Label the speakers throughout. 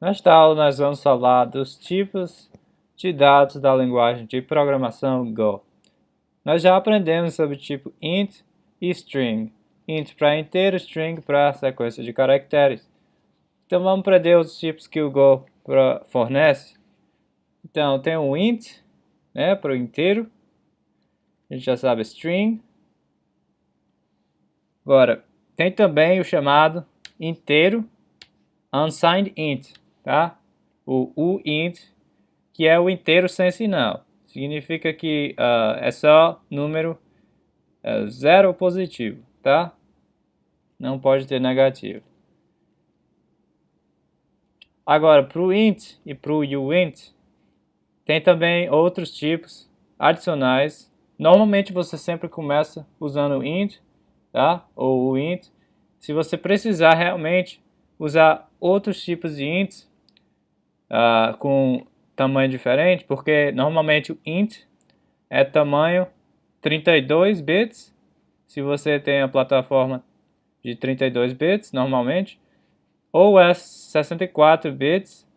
Speaker 1: Nesta aula nós vamos falar dos tipos de dados da linguagem de programação Go. Nós já aprendemos sobre o tipo int e string. Int para inteiro, string para sequência de caracteres. Então vamos aprender os tipos que o Go fornece. Então tem o int, né, para o inteiro. A gente já sabe string. Agora, tem também o chamado inteiro unsigned int, tá? O uint, que é o inteiro sem sinal. Significa que é só número zero positivo, tá? Não pode ter negativo. Agora, para o int e para o uint, tem também outros tipos adicionais. Normalmente você sempre começa usando o int, tá? Ou o int. Se você precisar realmente usar outros tipos de ints com tamanho diferente, porque normalmente o int é tamanho 32 bits, se você tem a plataforma de 32 bits normalmente, ou é 64 bits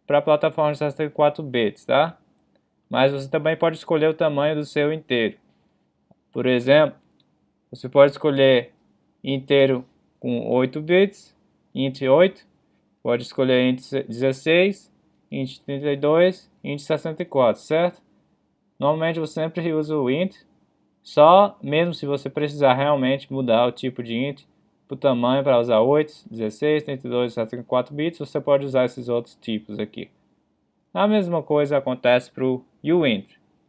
Speaker 1: para a plataforma de 64 bits, tá? Mas você também pode escolher o tamanho do seu inteiro. Por exemplo, você pode escolher inteiro com 8 bits, int 8, pode escolher int 16, int 32, int 64, certo? Normalmente você sempre usa o int, só mesmo se você precisar realmente mudar o tipo de int para o tamanho para usar 8, 16, 32, 64 bits, você pode usar esses outros tipos aqui. A mesma coisa acontece para o uint.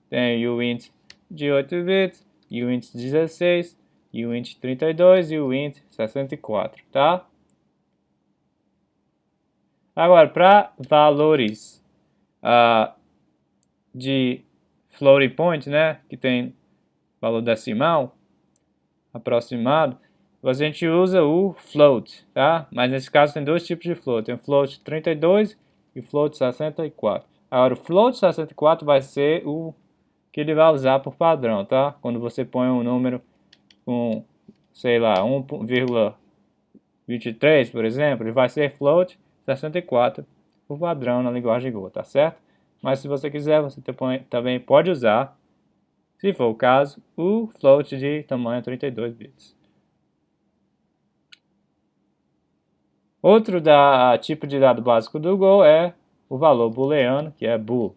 Speaker 1: Tem o uint de 8 bits, uint 16, uint 32 e uint 64, tá? Agora, para valores de floating point, né, que tem valor decimal aproximado, a gente usa o float, tá? Mas nesse caso tem dois tipos de float, tem o float 32 e o float 64. Agora o float 64 vai ser o que ele vai usar por padrão, tá? Quando você põe um número com, sei lá, 1,23, por exemplo, ele vai ser float 64 por padrão na linguagem Go, tá certo? Mas se você quiser, você também pode usar, se for o caso, o float de tamanho 32 bits. Outro tipo de dado básico do Go é o valor booleano, que é bool.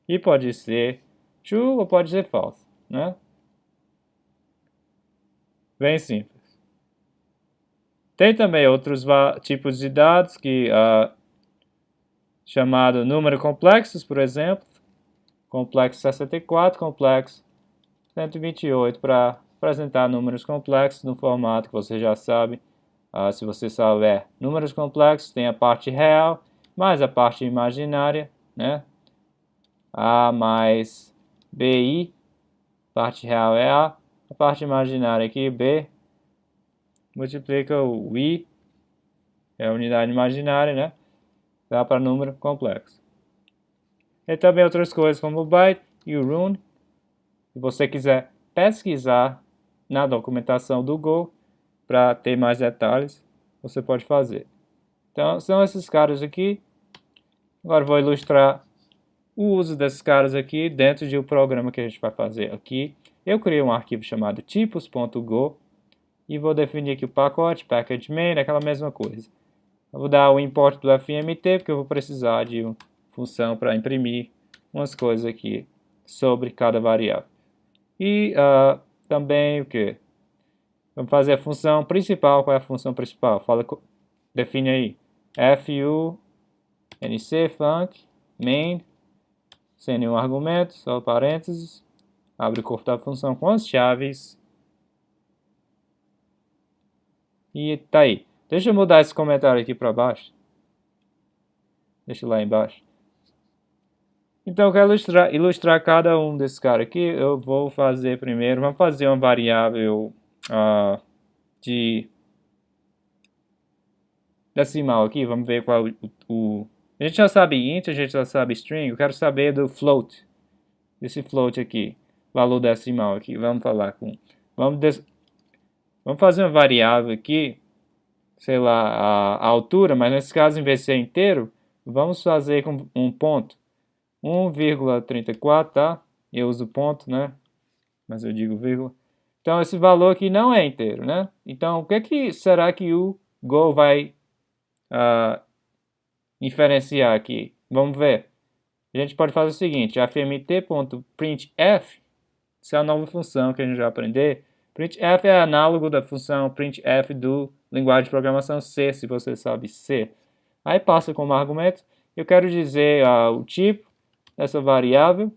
Speaker 1: E pode ser true ou pode ser false, né? Bem simples. Tem também outros tipos de dados que chamado número complexos, por exemplo, complexo 64, complexo 128 para apresentar números complexos no formato que você já sabe. Se você souber números complexos, tem a parte real mais a parte imaginária, né? A mais BI, parte real é A parte imaginária aqui B, multiplica o I, é a unidade imaginária, né? Dá para número complexo. E também outras coisas como o byte e o run. Se você quiser pesquisar na documentação do Go para ter mais detalhes, você pode fazer. Então, são esses caras aqui. Agora vou ilustrar o uso desses caras aqui dentro de um programa que a gente vai fazer aqui. Eu criei um arquivo chamado tipos.go e vou definir aqui o pacote, package main, aquela mesma coisa. Eu vou dar o import do fmt, porque eu vou precisar de uma função para imprimir umas coisas aqui sobre cada variável. E também o que? Vamos fazer a função principal. Qual é a função principal? Define aí. func func main, sem nenhum argumento, só parênteses. Abre o corpo da função com as chaves. E tá aí. Deixa eu mudar esse comentário aqui para baixo. Deixa lá embaixo. Então eu quero ilustrar cada um desses caras aqui. Eu vou fazer primeiro, vamos fazer uma variável de decimal aqui. Vamos ver qual a gente já sabe int, a gente já sabe string. Eu quero saber do float. Desse float aqui. Valor decimal aqui. Vamos falar com... Vamos fazer uma variável aqui sei lá, a altura, mas nesse caso, em vez de ser inteiro, vamos fazer com um ponto. 1,34, tá? Eu uso ponto, né? Mas eu digo vírgula. Então, esse valor aqui não é inteiro, né? Então, o que será que o Go vai inferenciar aqui? Vamos ver. A gente pode fazer o seguinte, fmt.printf, essa é a nova função que a gente vai aprender. Printf é análogo da função printf do linguagem de programação C, se você sabe C. Aí passa como argumento, eu quero dizer o tipo dessa variável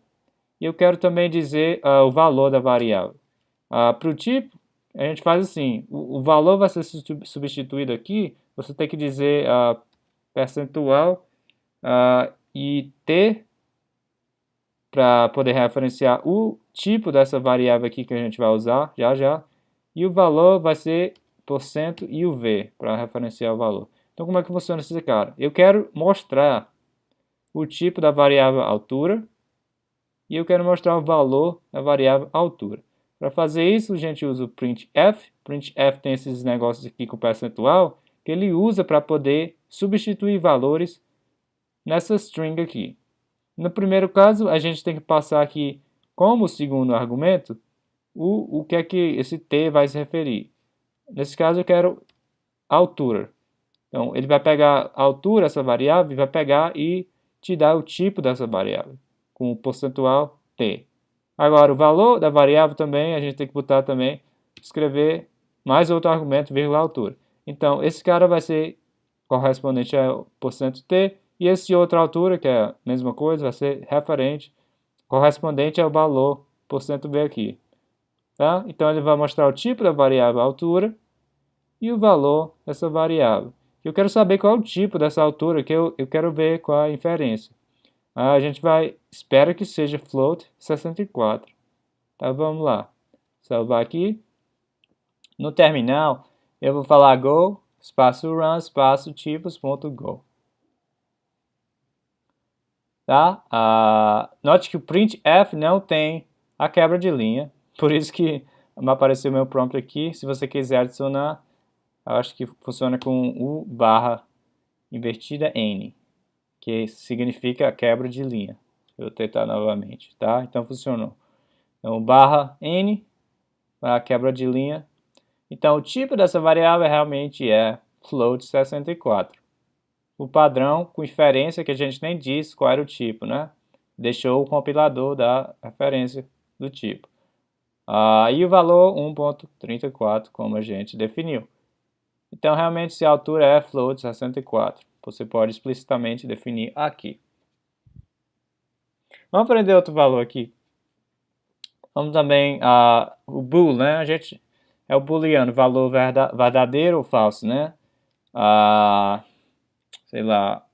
Speaker 1: e eu quero também dizer o valor da variável. Para o tipo, a gente faz assim, o valor vai ser substituído aqui, você tem que dizer percentual e t para poder referenciar o tipo dessa variável aqui que a gente vai usar já. E o valor vai ser % e o v para referenciar o valor. Então como é que funciona esse cara? Eu quero mostrar o tipo da variável altura e eu quero mostrar o valor da variável altura. Para fazer isso, a gente usa o printf. Printf tem esses negócios aqui com percentual que ele usa para poder substituir valores nessa string aqui. No primeiro caso, a gente tem que passar aqui como segundo argumento o que é que esse t vai se referir. Nesse caso, eu quero altura. Então, ele vai pegar a altura, essa variável, e vai pegar e te dar o tipo dessa variável, com o percentual t. Agora, o valor da variável também, a gente tem que botar também, escrever mais outro argumento, vírgula altura. Então, esse cara vai ser correspondente ao %t, e esse outra altura, que é a mesma coisa, vai ser referente, correspondente ao valor %b aqui. Tá? Então, ele vai mostrar o tipo da variável altura e o valor dessa variável. Eu quero saber qual é o tipo dessa altura, que eu quero ver qual é a inferência. A gente espera que seja float 64. Tá, vamos lá. Salvar aqui. No terminal, eu vou falar go, espaço run, espaço tipos.go. Tá? Note que o printf não tem a quebra de linha, por isso que apareceu meu prompt aqui. Se você quiser adicionar, eu acho que funciona com o barra invertida n, que significa a quebra de linha. Eu vou tentar novamente, tá? Então funcionou. Então barra n para a quebra de linha. Então o tipo dessa variável realmente é float 64. O padrão com inferência que a gente nem disse qual era o tipo, né? Deixou o compilador dar referência do tipo. E o valor 1.34, como a gente definiu. Então, realmente, se a altura é float 64, você pode explicitamente definir aqui. Vamos aprender outro valor aqui. Vamos também, o bool, né? A gente é o booleano, valor verdadeiro ou falso, né? Sei lá,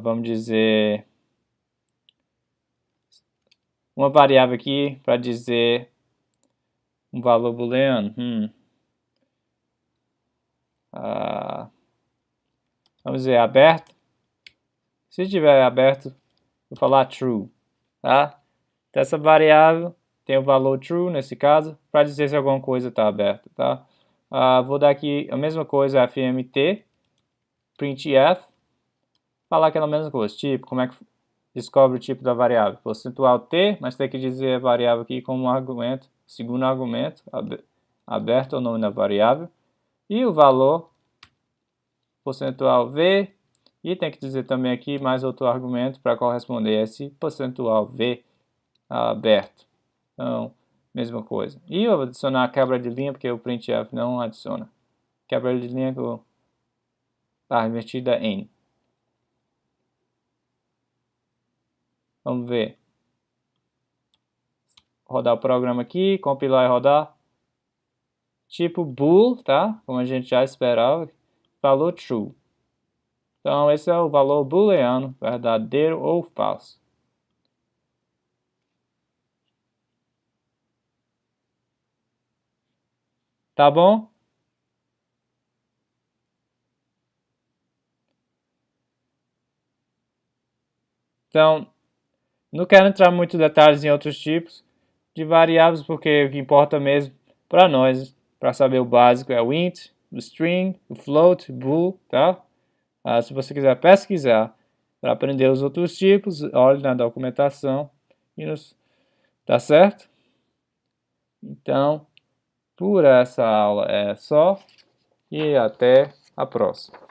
Speaker 1: vamos dizer uma variável aqui para dizer um valor booleano. Vamos dizer aberto. Se estiver aberto, vou falar true, tá? Então, essa variável tem o valor true nesse caso, para dizer se alguma coisa está aberta, tá? Vou dar aqui a mesma coisa, fmt, printf, falar aquela mesma coisa, tipo, como é que descobre o tipo da variável? Percentual t, mas tem que dizer a variável aqui como um argumento, segundo argumento, aberto ou não na variável, e o valor, percentual v, e tem que dizer também aqui mais outro argumento para corresponder a esse percentual v aberto. Então, mesma coisa. E eu vou adicionar a quebra de linha, porque o printf não adiciona. Quebra de linha com invertida n. Vamos ver. Rodar o programa aqui, compilar e rodar. Tipo bool, tá? Como a gente já esperava. Valor true. Então, esse é o valor booleano, verdadeiro ou falso. Tá bom? Então, não quero entrar muito em detalhes em outros tipos de variáveis, porque o que importa mesmo para nós, para saber o básico, é o int, o string, o float, o bool, tá? Se você quiser pesquisar para aprender os outros tipos, olhe na documentação, tá certo? Então, por essa aula é só, e até a próxima.